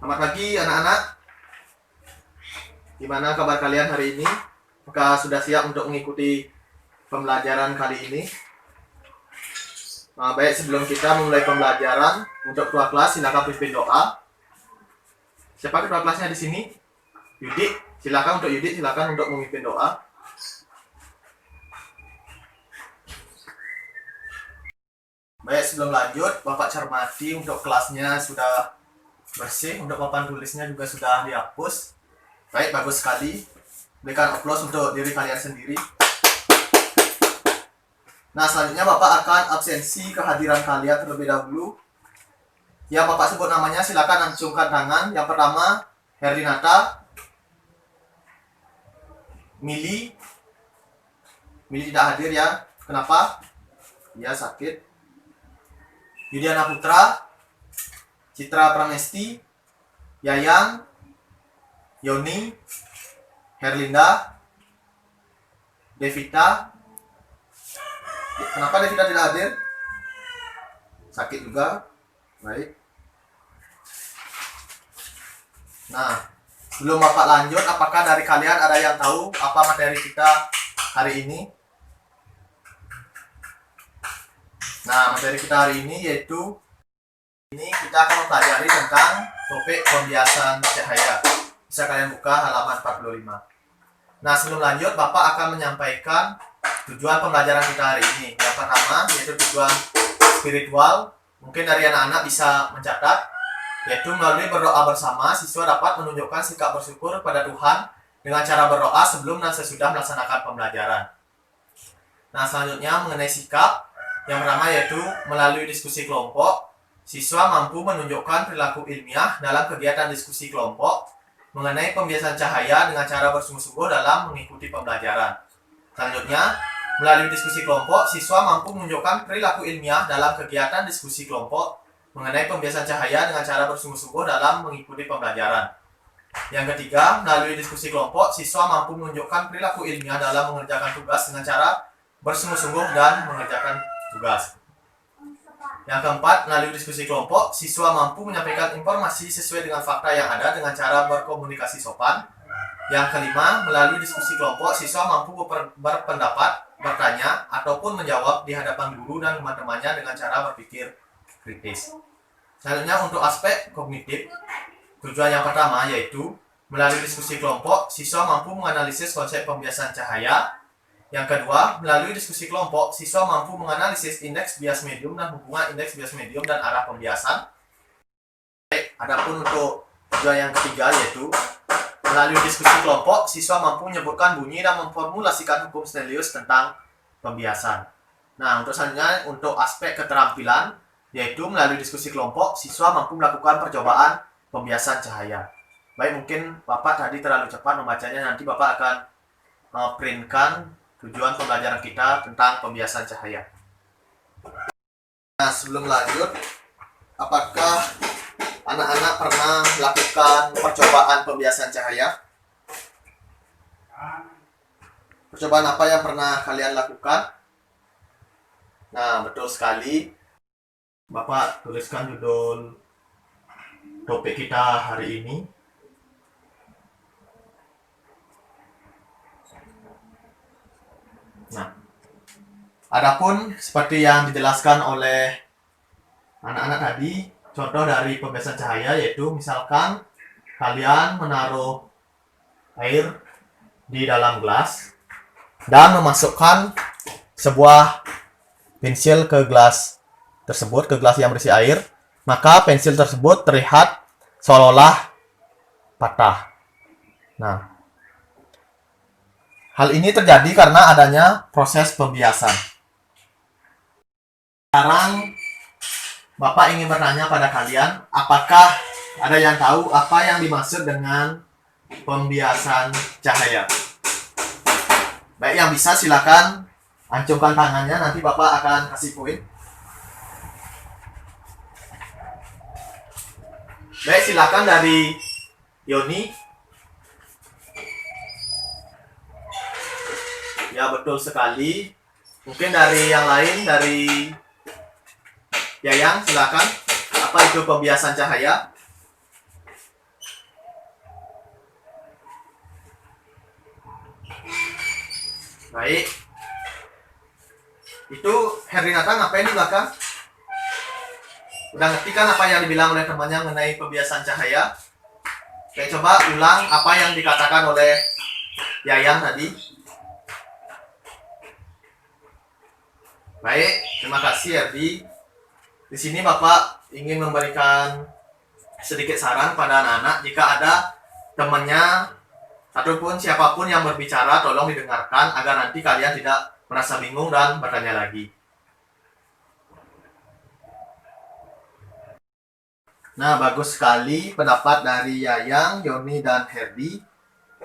Selamat pagi anak-anak. Gimana kabar kalian hari ini? Apakah sudah siap untuk mengikuti pembelajaran kali ini? Nah, baik, sebelum kita memulai pembelajaran, untuk ketua kelas silakan pimpin doa. Siapa ketua kelasnya di sini? Yudi. Silakan untuk Yudi, silakan untuk memimpin doa. Baik, sebelum lanjut, Bapak cermati untuk kelasnya sudah bersih, untuk papan tulisnya juga sudah dihapus. Baik, bagus sekali. Berikan aplaus untuk diri kalian sendiri. Nah, selanjutnya Bapak akan absensi kehadiran kalian terlebih dahulu. Yang Bapak sebut namanya silakan acungkan tangan. Yang pertama, Herdinata. Mili tidak hadir ya. Kenapa? Dia sakit. Yudiana Putra, Citra Pramesti, Yayang, Yoni, Herlinda, Devita. Kenapa Devita tidak hadir? Sakit juga. Baik. Nah, sebelum Bapak lanjut, apakah dari kalian ada yang tahu apa materi kita hari ini? Nah, materi kita hari ini yaitu kita akan mempelajari tentang topik pembiasan cahaya. Bisa kalian buka halaman 45. Nah, sebelum lanjut, Bapak akan menyampaikan tujuan pembelajaran kita hari ini. Yang pertama, yaitu tujuan spiritual. Mungkin dari anak-anak bisa mencatat, yaitu melalui berdoa bersama, siswa dapat menunjukkan sikap bersyukur pada Tuhan dengan cara berdoa sebelum dan sesudah melaksanakan pembelajaran. Nah, selanjutnya mengenai sikap. Yang pertama yaitu melalui diskusi kelompok, siswa mampu menunjukkan perilaku ilmiah dalam kegiatan diskusi kelompok mengenai pembiasan cahaya dengan cara bersungguh-sungguh dalam mengikuti pembelajaran. Selanjutnya, melalui diskusi kelompok, siswa mampu menunjukkan perilaku ilmiah dalam kegiatan diskusi kelompok mengenai pembiasan cahaya dengan cara bersungguh-sungguh dalam mengikuti pembelajaran. Yang ketiga, melalui diskusi kelompok, siswa mampu menunjukkan perilaku ilmiah dalam mengerjakan tugas dengan cara bersungguh-sungguh dan mengerjakan tugas. Yang keempat, melalui diskusi kelompok, siswa mampu menyampaikan informasi sesuai dengan fakta yang ada dengan cara berkomunikasi sopan. Yang kelima, melalui diskusi kelompok, siswa mampu berpendapat, bertanya, ataupun menjawab di hadapan guru dan teman-temannya dengan cara berpikir kritis. Selanjutnya, untuk aspek kognitif, tujuan yang pertama yaitu melalui diskusi kelompok, siswa mampu menganalisis konsep pembiasan cahaya. Yang kedua, melalui diskusi kelompok, siswa mampu menganalisis indeks bias medium dan hubungan indeks bias medium dan arah pembiasan. Adapun untuk tujuan yang ketiga yaitu melalui diskusi kelompok, siswa mampu menyebutkan bunyi dan memformulasikan hukum Snellius tentang pembiasan. Nah, untuk selanjutnya untuk aspek keterampilan yaitu melalui diskusi kelompok, siswa mampu melakukan percobaan pembiasan cahaya. Baik, mungkin Bapak tadi terlalu cepat membacanya, nanti Bapak akan printkan tujuan pembelajaran kita tentang pembiasan cahaya. Nah, sebelum lanjut, apakah anak-anak pernah melakukan percobaan pembiasan cahaya? Percobaan apa yang pernah kalian lakukan? Nah, betul sekali. Bapak tuliskan judul topik kita hari ini. Nah, adapun seperti yang dijelaskan oleh anak-anak tadi, contoh dari pembiasan cahaya yaitu misalkan kalian menaruh air di dalam gelas dan memasukkan sebuah pensil ke gelas tersebut, ke gelas yang berisi air, maka pensil tersebut terlihat seolah-olah patah. Nah, hal ini terjadi karena adanya proses pembiasan. Sekarang Bapak ingin bertanya pada kalian, apakah ada yang tahu apa yang dimaksud dengan pembiasan cahaya? Baik, yang bisa silakan acungkan tangannya, nanti Bapak akan kasih poin. Baik, silakan dari Yoni. Ya, betul sekali. Mungkin dari yang lain, dari Yayang, silakan. Apa itu pembiasan cahaya? Baik. Itu Herdinata ngapain di belakang? Udah ngerti kan apa yang dibilang oleh temannya mengenai pembiasan cahaya? Oke, coba ulang apa yang dikatakan oleh Yayang tadi. Baik, terima kasih Herdi. Di sini Bapak ingin memberikan sedikit saran pada anak-anak jika ada temannya ataupun siapapun yang berbicara, tolong didengarkan agar nanti kalian tidak merasa bingung dan bertanya lagi. Nah, bagus sekali pendapat dari Yayang, Yoni, dan Herdi.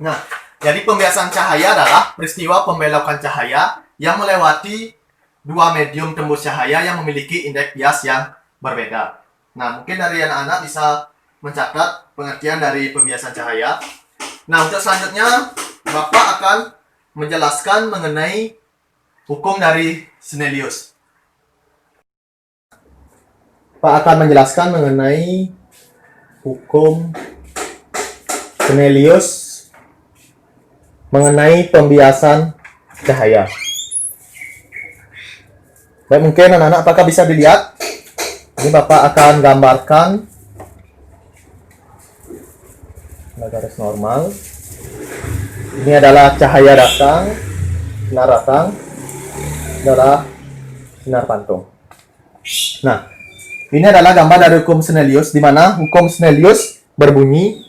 Nah, jadi pembiasan cahaya adalah peristiwa pembelokan cahaya yang melewati dua medium tembus cahaya yang memiliki indeks bias yang berbeda. Nah, mungkin dari anak-anak bisa mencatat pengertian dari pembiasan cahaya. Nah, untuk selanjutnya, Bapak akan menjelaskan mengenai hukum dari Snellius. Pak akan menjelaskan mengenai hukum Snellius mengenai pembiasan cahaya. Baik, mungkin anak-anak apakah bisa dilihat? Ini Bapak akan gambarkan garis normal. Ini adalah cahaya datang, sinar datang, adalah sinar pantung. Nah, ini adalah gambar dari hukum Snellius, di mana hukum Snellius berbunyi,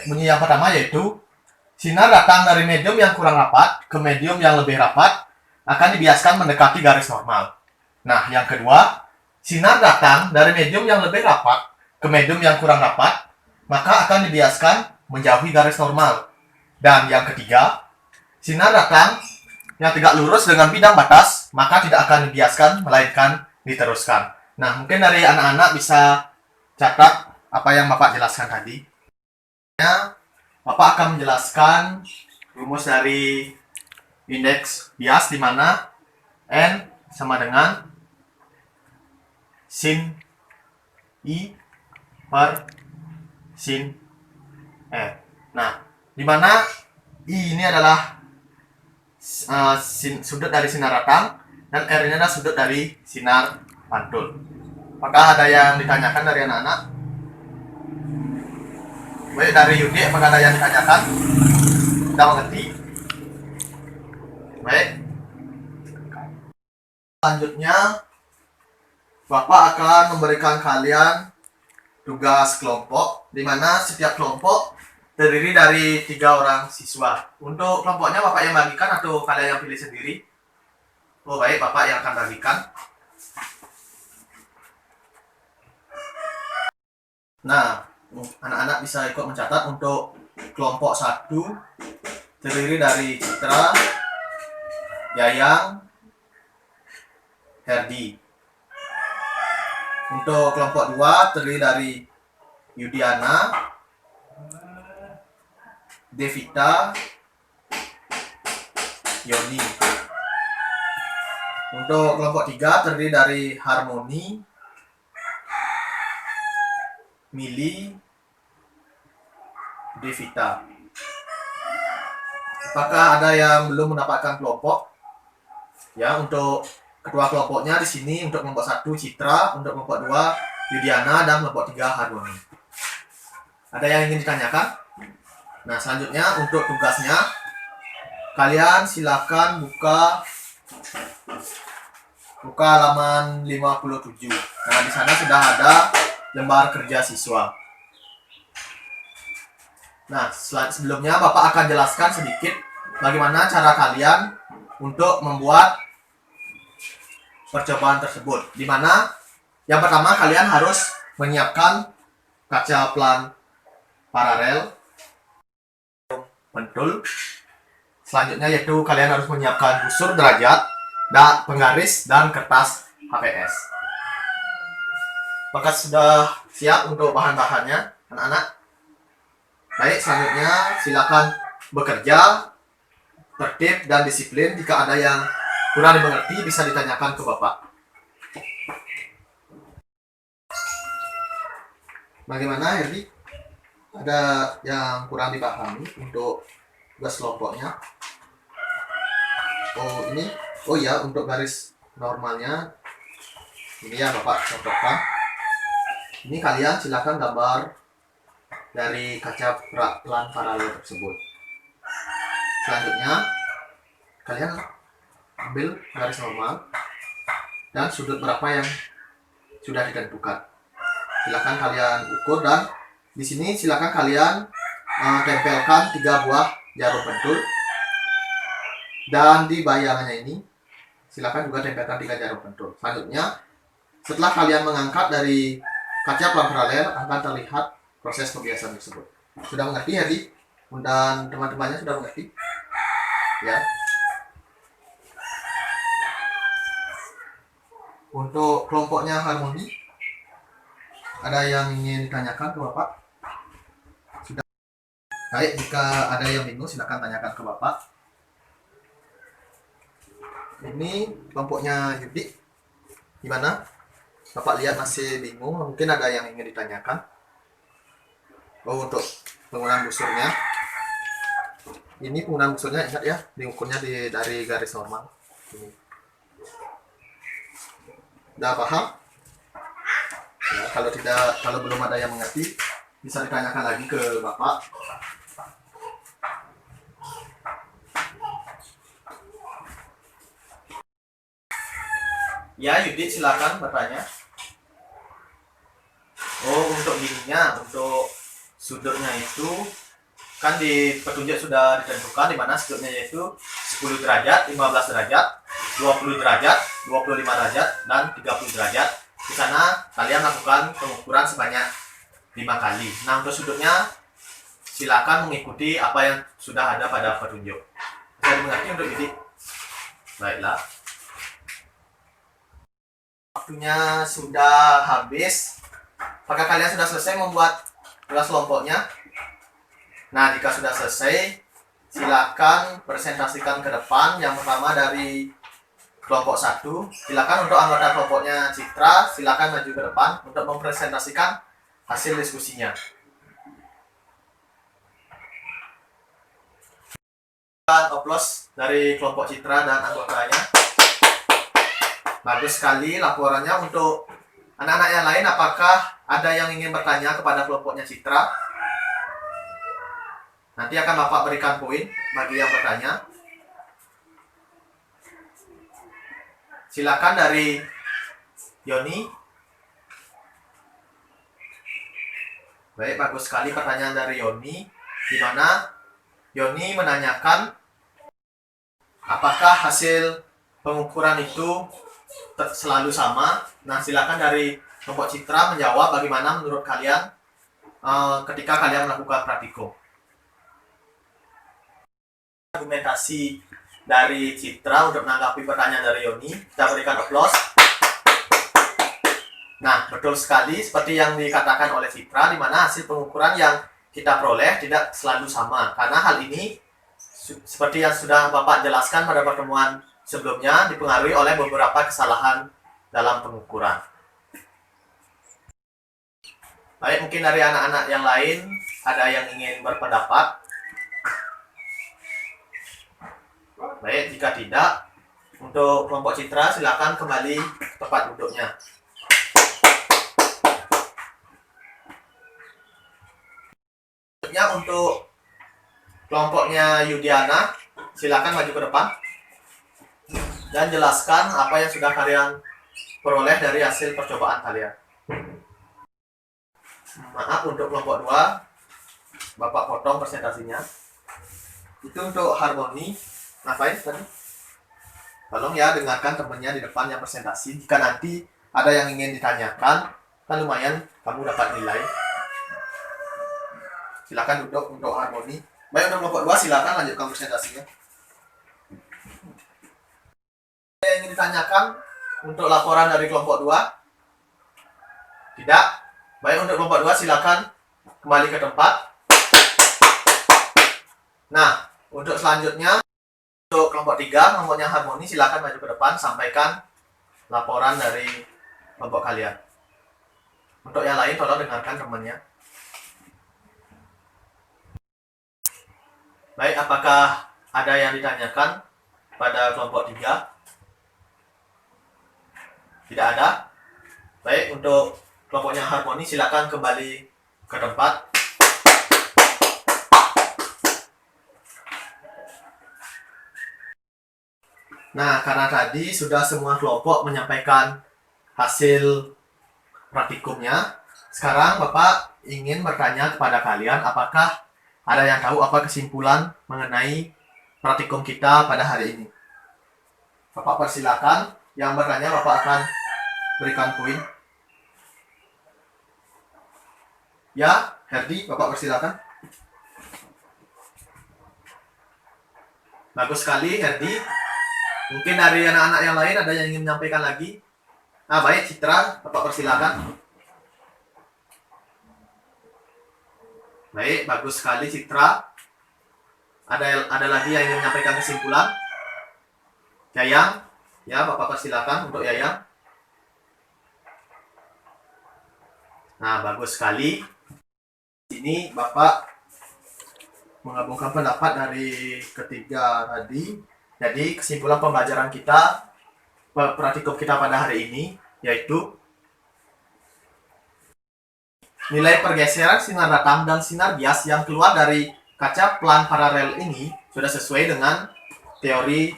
bunyi yang pertama yaitu sinar datang dari medium yang kurang rapat ke medium yang lebih rapat akan dibiaskan mendekati garis normal. Nah, yang kedua, sinar datang dari medium yang lebih rapat ke medium yang kurang rapat, maka akan dibiaskan menjauhi garis normal. Dan yang ketiga, sinar datang yang tidak lurus dengan bidang batas, maka tidak akan dibiaskan, melainkan diteruskan. Nah, mungkin dari anak-anak bisa catat apa yang Bapak jelaskan tadi. Bapak akan menjelaskan rumus dari indeks bias, di mana N sama dengan sin I per sin R. Nah, di mana I ini adalah sudut dari sinar datang dan R ini adalah sudut dari sinar pantul. Apakah ada yang ditanyakan dari anak-anak? Baik, dari Yudi, apakah ada yang ditanyakan? Kita mengerti? Baik. Selanjutnya, Bapak akan memberikan kalian tugas kelompok, di mana setiap kelompok terdiri dari 3 orang siswa. Untuk kelompoknya Bapak yang bagikan atau kalian yang pilih sendiri? Oh baik, Bapak yang akan bagikan. Nah, anak-anak bisa ikut mencatat. Untuk kelompok 1 terdiri dari Citra, Yayang, Herdi. Untuk kelompok 2 terdiri dari Yudiana, Devita, Yoni. Untuk kelompok 3 terdiri dari Harmoni, Mili, Devita. Apakah ada yang belum mendapatkan kelompok? Ya, untuk ketua kelompoknya di sini untuk kelompok 1 Citra, untuk kelompok 2 Yudiana, dan kelompok 3 Harmoni. Ada yang ingin ditanyakan? Nah, selanjutnya untuk tugasnya, kalian silakan buka halaman 57. Nah, di sana sudah ada lembar kerja siswa. Nah, sebelumnya Bapak akan jelaskan sedikit bagaimana cara kalian untuk membuat percobaan tersebut. Di mana yang pertama kalian harus menyiapkan kaca pelan paralel, pentul. Selanjutnya yaitu kalian harus menyiapkan busur derajat, dan penggaris, dan kertas HPS. Apakah sudah siap untuk bahan-bahannya, anak-anak? Baik, selanjutnya silakan bekerja tertib dan disiplin. Jika ada yang kurang dimengerti bisa ditanyakan ke Bapak. Bagaimana, Herdi? Ada yang kurang dipahami untuk tugas kelompoknya? Oh iya, untuk garis normalnya ini ya Bapak contohkan. Ini kalian silakan gambar dari kaca pelan paralel tersebut. Selanjutnya kalian ambil garis normal dan sudut berapa yang sudah ditentukan. Silakan kalian ukur, dan di sini silakan kalian tempelkan 3 buah jarum pentul, dan di bayangannya ini silakan juga tempelkan 3 jarum pentul. Selanjutnya setelah kalian mengangkat dari kaca pelan paralel akan terlihat proses pembiasan tersebut. Sudah mengerti ya, Di? Dan teman-temannya sudah mengerti? Ya. Untuk kelompoknya harmoni, ada yang ingin ditanyakan ke Bapak? Sudah. Baik, jika ada yang bingung silakan tanyakan ke Bapak. Ini kelompoknya Yudi. Gimana? Bapak lihat masih bingung, mungkin ada yang ingin ditanyakan. Untuk penggunaan busurnya. Ini penggunaan busurnya, ingat ya, diukurnya dari garis normal. Ini. Udah paham? Ya, kalau belum ada yang mengerti, bisa ditanyakan lagi ke Bapak. Ya, Yudit silakan bertanya. Untuk ininya, untuk sudutnya itu kan di petunjuk sudah ditentukan di mana sudutnya yaitu 10 derajat, 15 derajat, 20 derajat, 25 derajat, dan 30 derajat. Di sana kalian lakukan pengukuran sebanyak 5 kali. Nah, untuk sudutnya silakan mengikuti apa yang sudah ada pada petunjuk. Bisa dimengerti untuk ini? Baiklah. Waktunya sudah habis. Apakah kalian sudah selesai membuat tugas kelompoknya? Nah, jika sudah selesai, silakan presentasikan ke depan. Yang pertama dari kelompok 1, silakan untuk anggota kelompoknya Citra, silakan maju ke depan untuk mempresentasikan hasil diskusinya. Oplos dari kelompok Citra dan anggotanya. Bagus sekali laporannya. Untuk anak-anak yang lain, apakah ada yang ingin bertanya kepada kelompoknya Citra? Nanti akan Bapak berikan poin bagi yang bertanya. Silakan dari Yoni. Baik, bagus sekali pertanyaan dari Yoni, di mana Yoni menanyakan apakah hasil pengukuran itu selalu sama. Nah, silakan dari kelompok Citra menjawab bagaimana menurut kalian ketika kalian melakukan praktikum. Argumentasi dari Citra untuk menanggapi pertanyaan dari Yoni, kita berikan aplaus. Nah, betul sekali seperti yang dikatakan oleh Citra, di mana hasil pengukuran yang kita peroleh tidak selalu sama. Karena hal ini seperti yang sudah Bapak jelaskan pada pertemuan sebelumnya, dipengaruhi oleh beberapa kesalahan dalam pengukuran. Baik, mungkin dari anak-anak yang lain ada yang ingin berpendapat? Baik, jika tidak, untuk kelompok Citra silakan kembali ke tempat duduknya. Untuk kelompoknya Yudiana, silakan maju ke depan dan jelaskan apa yang sudah kalian peroleh dari hasil percobaan kalian. Maaf, untuk kelompok 2 Bapak potong presentasinya. Itu untuk harmoni. Ngapain tadi? Tolong ya dengarkan temannya di depan yang presentasi. Jika nanti ada yang ingin ditanyakan, kan lumayan kamu dapat nilai. Silakan duduk untuk harmoni. Baik, untuk kelompok 2 silakan lanjutkan presentasinya. Ada yang ingin ditanyakan untuk laporan dari kelompok 2? Tidak. Baik, untuk kelompok 2 silakan kembali ke tempat. Nah, untuk selanjutnya untuk kelompok 3, kelompoknya harmoni, silakan maju ke depan, sampaikan laporan dari kelompok kalian. Untuk yang lain, tolong dengarkan temannya. Baik, apakah ada yang ditanyakan? pada kelompok 3? Tidak ada. Baik, untuk kelompoknya harmoni silakan kembali ke tempat. Nah, karena tadi sudah semua kelompok menyampaikan hasil praktikumnya, sekarang Bapak ingin bertanya kepada kalian apakah ada yang tahu apa kesimpulan mengenai praktikum kita pada hari ini. Bapak persilakan, yang bertanya Bapak akan berikan poin. Ya, Herdi, Bapak persilakan. Bagus sekali, Herdi. Mungkin dari anak-anak yang lain ada yang ingin menyampaikan lagi? Nah, baik, Citra, Bapak persilakan. Baik, bagus sekali, Citra. Ada lagi yang ingin menyampaikan kesimpulan? Yayang, ya, Bapak persilakan untuk Yayang. Nah, bagus sekali. Ini Bapak menggabungkan pendapat dari ketiga tadi. Jadi kesimpulan pembelajaran kita, praktikum kita pada hari ini, yaitu nilai pergeseran sinar datang dan sinar bias yang keluar dari kaca pelan paralel ini sudah sesuai dengan teori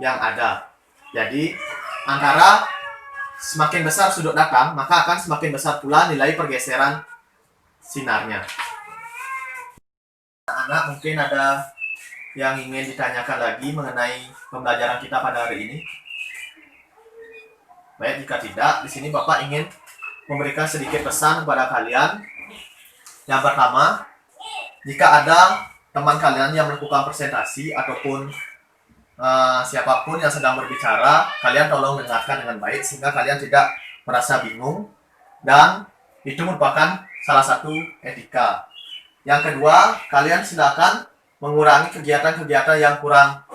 yang ada. Jadi antara semakin besar sudut datang, maka akan semakin besar pula nilai pergeseran sinarnya. Anak-anak mungkin ada yang ingin ditanyakan lagi mengenai pembelajaran kita pada hari ini? Baik, jika tidak, di sini Bapak ingin memberikan sedikit pesan kepada kalian. Yang pertama, jika ada teman kalian yang melakukan presentasi ataupun siapapun yang sedang berbicara, kalian tolong dengarkan dengan baik sehingga kalian tidak merasa bingung, dan itu merupakan salah satu etika. Yang kedua, kalian silakan mengurangi kegiatan-kegiatan yang kurang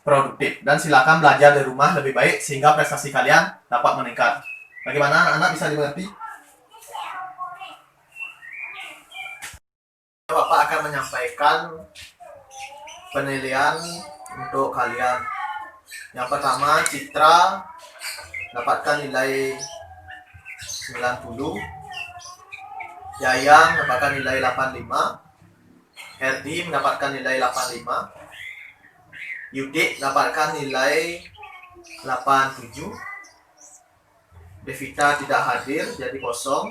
produktif dan silakan belajar di rumah lebih baik sehingga prestasi kalian dapat meningkat. Bagaimana anak-anak, bisa dimengerti? Bapak akan menyampaikan penilaian untuk kalian. Yang pertama, Citra dapatkan nilai 90, Yayang mendapatkan nilai 85, Herdi mendapatkan nilai 85, Yudik mendapatkan nilai 87, Devita tidak hadir jadi kosong.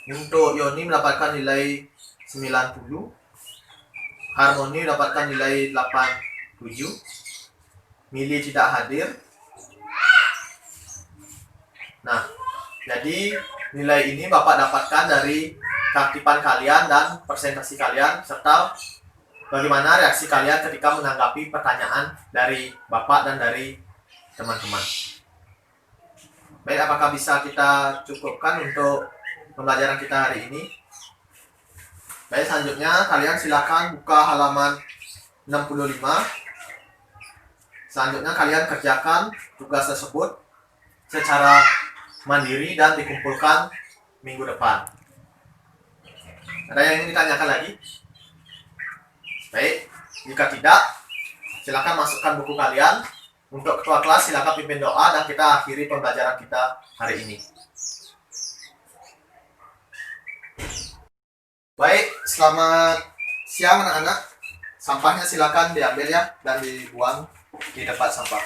Untuk Yoni mendapatkan nilai 90, Harmoni mendapatkan nilai 87, Mili tidak hadir. Nah, jadi nilai ini Bapak dapatkan dari keaktifan kalian dan presentasi kalian, serta bagaimana reaksi kalian ketika menanggapi pertanyaan dari Bapak dan dari teman-teman. Baik, apakah bisa kita cukupkan untuk pembelajaran kita hari ini? Baik, selanjutnya kalian silakan buka halaman 65. Selanjutnya kalian kerjakan tugas tersebut secara mandiri dan dikumpulkan minggu depan. Ada yang ingin ditanyakan lagi? Baik, jika tidak, silakan masukkan buku kalian. Untuk ketua kelas silakan pimpin doa dan kita akhiri pembelajaran kita hari ini. Baik, selamat siang anak-anak. Sampahnya silakan diambil ya dan dibuang di tempat sampah.